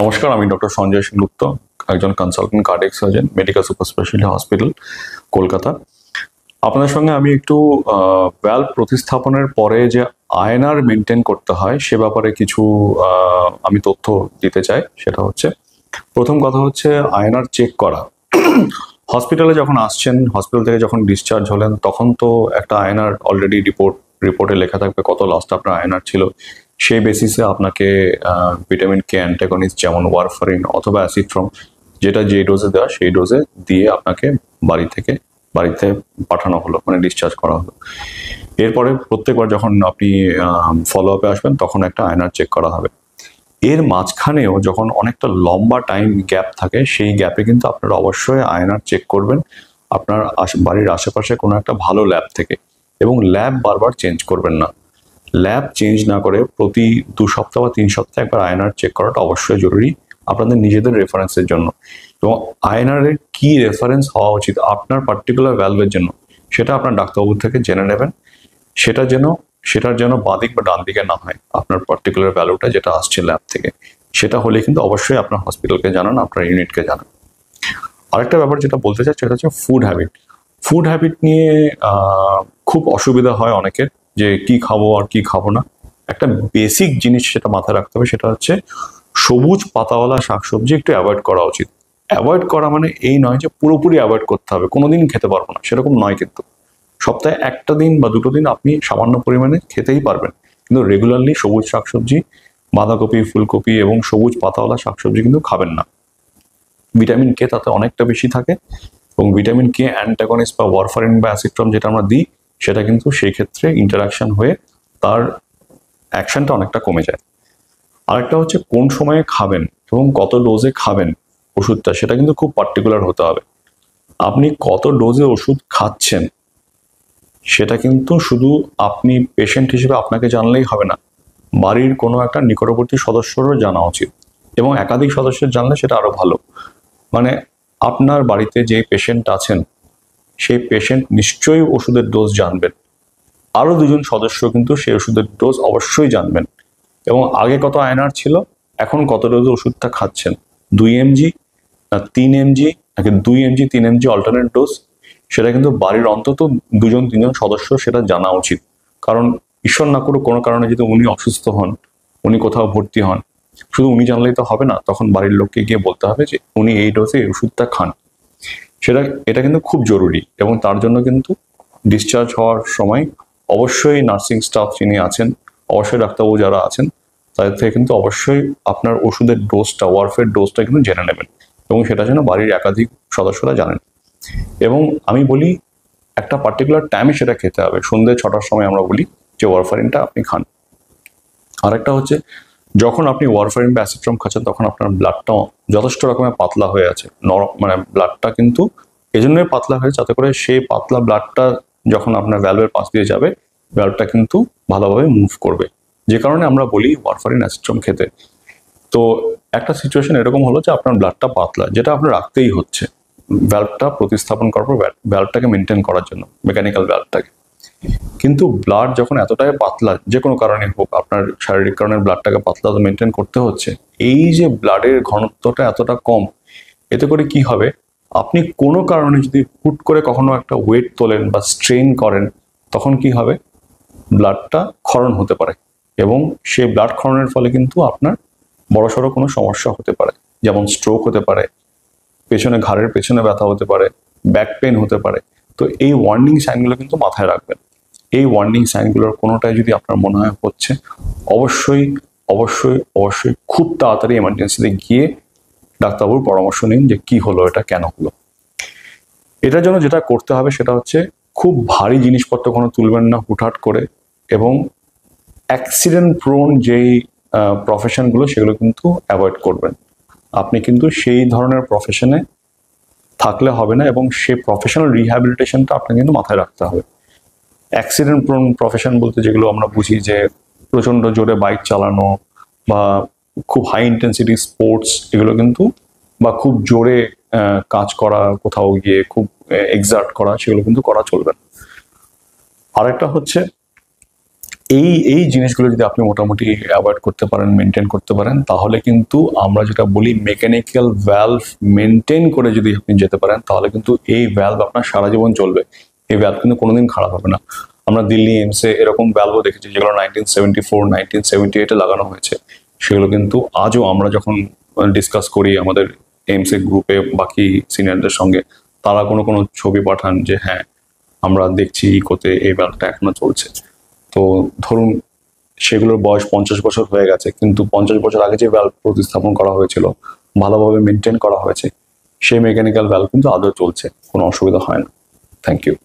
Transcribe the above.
নমস্কার, আমি ডক্টর সঞ্জয় সেনগুপ্ত, একজন consultant cardiac surgeon, medical super speciality hospital, Kolkata. আপনাদের সঙ্গে আমি একটু ভ্যালভ প্রতিস্থাপনের পরে যে আয়এনআর মেনটেন করতে হয় সে ব্যাপারে কিছু আমি তথ্য দিতে চাই। সেটা হচ্ছে, প্রথম কথা হচ্ছে আয়এনআর চেক করা। হসপিটালে যখন আসছেন, হসপিটাল থেকে যখন ডিসচার্জ হলেন, তখন তো একটা আয়এনআর অলরেডি রিপোর্টে লেখা থাকবে কত লাস্ট আপনার আয়এনআর ছিল। সেই বেসিসে আপনাকে ভিটামিন কে অ্যান্টাগনিস্ট যেমন ওয়ারফারিন অথবা অ্যাসিথ্রম, যেটা যে ডোজে দেওয়া সেই ডোজে দিয়ে আপনাকে বাড়িতে পাঠানো হলো, মানে ডিসচার্জ করা হলো। এরপরে প্রত্যেকবার যখন আপনি ফলো আপে আসবেন তখন একটা আয়এনআর চেক করা হবে। এর মাঝখানেও যখন অনেকটা লম্বা টাইম গ্যাপ থাকে, সেই গ্যাপে কিন্তু আপনারা অবশ্যই আয়এনআর চেক করবেন আপনার বাড়ির আশেপাশে কোনো একটা ভালো ল্যাব থেকে, এবং ল্যাব বারবার চেঞ্জ করবেন না। ল্যাব চেঞ্জ না করে প্রতি 2 সপ্তাহ বা 3 সপ্তাহে একবার আয়এনআর চেক করাটা অবশ্যই জরুরি আপনাদের নিজেদের রেফারেন্সের জন্য। এবং আয়এনআর এর কি রেফারেন্স হওয়া উচিত আপনার পার্টিকুলার ভ্যালভের জন্য, সেটা আপনার ডাক্তারবাবুর থেকে জেনে নেবেন। সেটার যেন বাঁদিক বা ডান দিকে না হয় আপনার পার্টিকুলার ভ্যালুটা যেটা আসছে ল্যাব থেকে। সেটা হলে কিন্তু অবশ্যই আপনার হসপিটালকে জানান, আপনার ইউনিটকে জানান। আরেকটা ব্যাপার যেটা বলতে চাই সেটা হচ্ছে ফুড হ্যাবিট নিয়ে খুব অসুবিধা হয় অনেকের, যে কি খাবো আর কি খাবো না। একটা বেসিক জিনিস সেটা মাথায় রাখতে হবে, সেটা হচ্ছে সবুজ পাতাওয়ালা শাকসবজি একটু অ্যাভয়েড করা উচিত। অ্যাভয়েড করা মানে এই নয় যে পুরোপুরি অ্যাভয়েড করতে হবে, কোনোদিন খেতে পারবো না সেরকম নয়, কিন্তু সপ্তাহে একটা দিন বা দুটো দিন আপনি সামান্য পরিমাণে খেতেই পারবেন, কিন্তু রেগুলারলি সবুজ শাকসবজি, বাঁধাকপি, ফুলকপি এবং সবুজ পাতাওয়ালা শাকসবজি কিন্তু খাবেন না। ভিটামিন কে তাতে অনেকটা বেশি থাকে, এবং ভিটামিন কে অ্যান্টাগনিস্ট বা ওয়ারফারিন বা অ্যাসিট্রম যেটা আমরা দিই, সেটা কিন্তু সেই ক্ষেত্রে ইন্টারাকশন হয়ে তার অ্যাকশনটা অনেকটা কমে যায়। আরেকটা হচ্ছে কোন সময়ে খাবেন এবং কত ডোজে খাবেন ওষুধটা, সেটা কিন্তু খুব পার্টিকুলার হতে হবে। আপনি কত ডোজে ওষুধ খাচ্ছেন সেটা কিন্তু শুধু আপনি পেশেন্ট হিসেবে আপনাকে জানলেই হবে না, বাড়ির কোনো একটা নিকটবর্তী সদস্যরও জানা উচিত, এবং একাধিক সদস্যের জানলে সেটা আরো ভালো। মানে আপনার বাড়িতে যে পেশেন্ট আছেন সেই পেশেন্ট নিশ্চয়ই ওষুধের ডোজ জানবেন, আরো 2জন সদস্য কিন্তু সেই ওষুধের ডোজ অবশ্যই জানবেন, এবং আগে কত আয়এনআর ছিল, এখন কত ডোজে ওষুধটা খাচ্ছেন, 2 mg না 3 mg, নাকি 2 mg 3 mg অল্টারনেট ডোজ, সেটা কিন্তু বাড়ির অন্তত 2জন 3জন সদস্য সেটা জানা উচিত। কারণ ঈশ্বর না করুক কোনো কারণে যদি উনি অসুস্থ হন, উনি কোথাও ভর্তি হন, শুধু উনি জানলেই তো হবে না, তখন বাড়ির লোককে গিয়ে বলতে হবে যে উনি এই ডোজে এই ওষুধটা খান। এটা কিন্তু খুব জরুরি, এবং তার জন্য কিন্তু ডিসচার্জ হওয়ার সময় অবশ্যই নার্সিং স্টাফ যিনি আছেন, অবশ্যই ডাক্তারবাবু যারা আছেন, তাদের থেকে কিন্তু অবশ্যই আপনার ওষুধের ডোজটা, ওয়ারফের ডোজটা কিন্তু জেনে নেবেন, এবং সেটা যেন বাড়ির একাধিক সদস্যরা জানেন। এবং আমি বলি একটা পার্টিকুলার টাইমে সেটা খেতে হবে, সন্ধ্যে 6টার সময় আমরা বলি যে ওয়ারফারিনটা আপনি খান। আরেকটা হচ্ছে, যখন আপনি ওয়ারফারিন বা অ্যাসিট্রম খাচ্ছেন তখন আপনার ব্লাডটা যথেষ্ট রকমের পাতলা হয়ে আছে, মানে ব্লাডটা কিন্তু এজন্যই পাতলা হয়েছে যাতে করে সেই পাতলা ব্লাডটা যখন আপনার ভ্যালভের পাশ দিয়ে যাবে, ভ্যালভটা কিন্তু ভালোভাবে মুভ করবে, যে কারণে আমরা বলি ওয়ারফারিন অ্যাসিট্রম খেতে। তো একটা সিচুয়েশন এরকম হলো যে আপনার ব্লাডটা পাতলা, যেটা আপনার রাখতেই হচ্ছে ভ্যালভটা প্রতিস্থাপন করার পর, ভ্যালভটাকে মেনটেন করার জন্য, মেকানিক্যাল ভ্যালভটাকে। কিন্তু ব্লাড যখন এতটাই পাতলা, যে কোনো কারণে হোক, আপনার শারীরিক কারণে ব্লাডটাকে পাতলা মেনটেন করতে হচ্ছে, এই যে ব্লাডের ঘনত্বটা এতটা কম, এতে করে কি হবে, আপনি কোনো কারণে যদি হুট করে কখনো একটা ওয়েট তোলেন বা স্ট্রেন করেন, তখন কি হবে, ব্লাডটা ক্ষরণ হতে পারে, এবং সেই ব্লাড ক্ষরণের ফলে কিন্তু আপনার বড়সড় কোনো সমস্যা হতে পারে, যেমন স্ট্রোক হতে পারে, ঘাড়ের পেছনে ব্যথা হতে পারে, ব্যাক পেন হতে পারে। তো এই ওয়ার্নিং সাইনগুলো কিন্তু মাথায় রাখবেন। এই ওয়ার্নিং সাইনগুলোর কোনোটাই যদি আপনার মনে হয় হচ্ছে, অবশ্যই অবশ্যই অবশ্যই খুব তাড়াতাড়ি এমার্জেন্সিতে গিয়ে ডাক্তারবাবুর পরামর্শ নিন যে কি হলো, এটা কেন হলো। এটার জন্য যেটা করতে হবে সেটা হচ্ছে, খুব ভারী জিনিসপত্র কোনো তুলবেন না হুটহাট করে, এবং অ্যাক্সিডেন্ট প্রোন যেই প্রফেশনগুলো সেগুলো কিন্তু অ্যাভয়েড করবেন। আপনি কিন্তু সেই ধরনের প্রফেশনে থাকলে হবে না, এবং সেই প্রফেশনাল রিহ্যাবিলিটেশনটা আপনাকে কিন্তু মাথায় রাখতে হবে। অ্যাক্সিডেন্ট প্রোন প্রফেশন বলতে যেগুলো আমরা বুঝি, যে প্রচণ্ড জোরে বাইক চালানো বা খুব হাই ইন্টেন্সিটি স্পোর্টস, এগুলো কিন্তু, বা খুব জোরে কাজ করা, কোথাও গিয়ে খুব এক্সার্ট করা, সেগুলো কিন্তু করা চলবে না। আরেকটা হচ্ছে, এই জিনিসগুলো যদি আপনি মোটামুটি অ্যাভয়েড করতে পারেন, মেনটেন করতে পারেন, তাহলে কিন্তু আমরা যেটা বলি মেকানিক্যাল ভ্যালভ মেনটেন করে যদি আপনি যেতে পারেন, তাহলে কিন্তু এই ভ্যালভ আপনার সারা জীবন চলবে। এই ভ্যালভ কিন্তু কোনোদিন খারাপ হবে না। আমরা দিল্লি এইমসে এরকম ভ্যালভও দেখেছি যেগুলো 1974 1978-এ লাগানো হয়েছে। সেগুলো কিন্তু আজও আমরা যখন ডিসকাস করি আমাদের এইমসে গ্রুপে বাকি সিনিয়রদের সঙ্গে, তারা কোনো কোনো ছবি পাঠান যে হ্যাঁ আমরা দেখছি ইকোতে এই ভ্যালভটা এখনো চলছে। তো ধরুন সেগুলোর বয়স 50 বছর হয়ে গেছে, কিন্তু 50 বছর আগে যে ভ্যালভ প্রতিস্থাপন করা হয়েছিল, ভালোভাবে মেনটেন করা হয়েছে, সেই মেকানিক্যাল ভ্যালভ কিন্তু আদৌ চলছে, কোনো অসুবিধা হয় না। Thank you.